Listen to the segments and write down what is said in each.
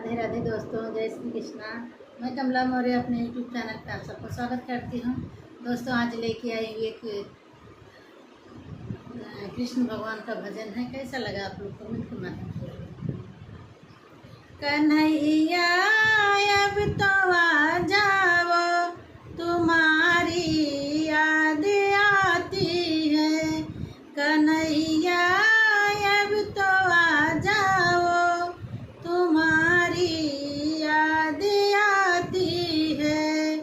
राधे राधे दोस्तों, जय श्री कृष्णा। मैं कमला मौर्य अपने यूट्यूब चैनल पर आप सबको स्वागत करती हूँ। दोस्तों, आज लेके आई हुई एक कृष्ण भगवान का भजन है। कैसा लगा आप लोग कमेंट के माध्यम से। कन्हैया अब तो आ जाओ, तुम्हारी याद आती है। कन्हैया अब तो आ जाओ, तुम्हारी याद आती है।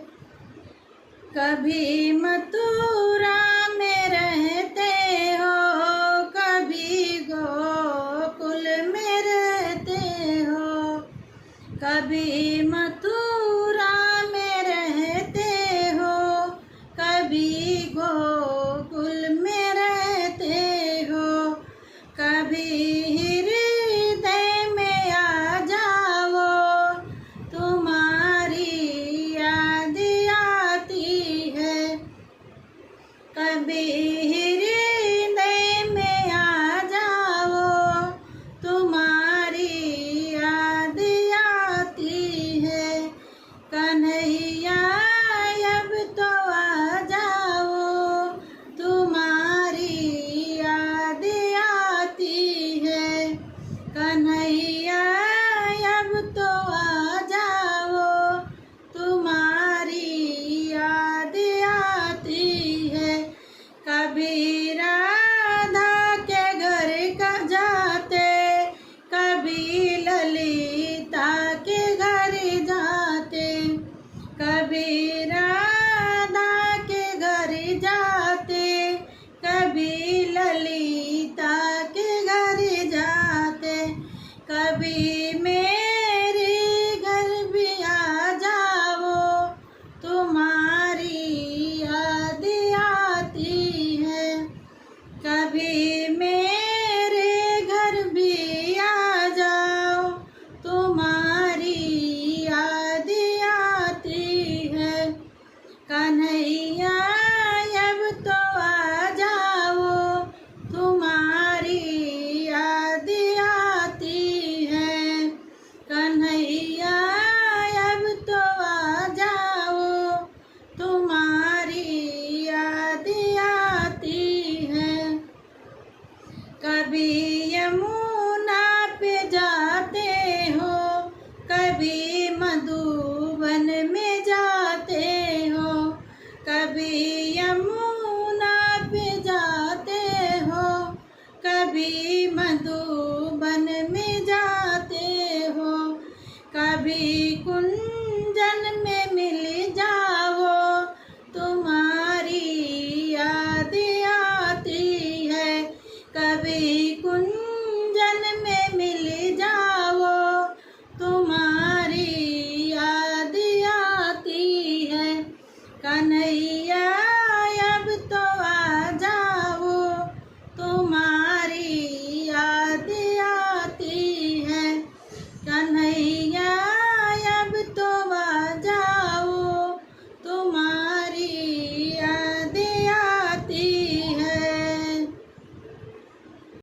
कभी मथुरा में रहते हो, कभी गोकुल में रहते हो। कभी मथुरा में रहते हो, कभी गोकुल में रहते हो। कभी हृदय में आ जाओ, तुम्हारी याद आती है। कभी हृदय में आ जाओ, तुम्हारी याद आती है। कन्हैया अब तो आ जाओ, तुम्हारी याद आती है। कन्हैया अब तो आ जाओ, तुम्हारी याद आती है। कभी राधा के घर का जाते, कभी ललिता के घर जाते। कभी राधा के घर जाते, कभी ललिता के घर जाते। कभी मेरे घर भी आ जाओ, तुम्हारी याद आती है। कभी मेरे घर भी आ जाओ, तुम्हारी याद आती है। कन्हैया अब तो आ जाओ, तुम्हारी याद आती है। कन्हैया अब तो आ जाओ, तुम्हारी याद आती है। कभी यमुना पे जाते हो, कभी मधुबन में जाते हो। कभी यमुना पे जाते हो, कभी मधुबन में जाते हो। कभी कुंजन में मिल जाओ, तुम्हारी याद आती है। कभी कुंजन में मिल जाओ, तुम्हारी याद आती है। कन्हैया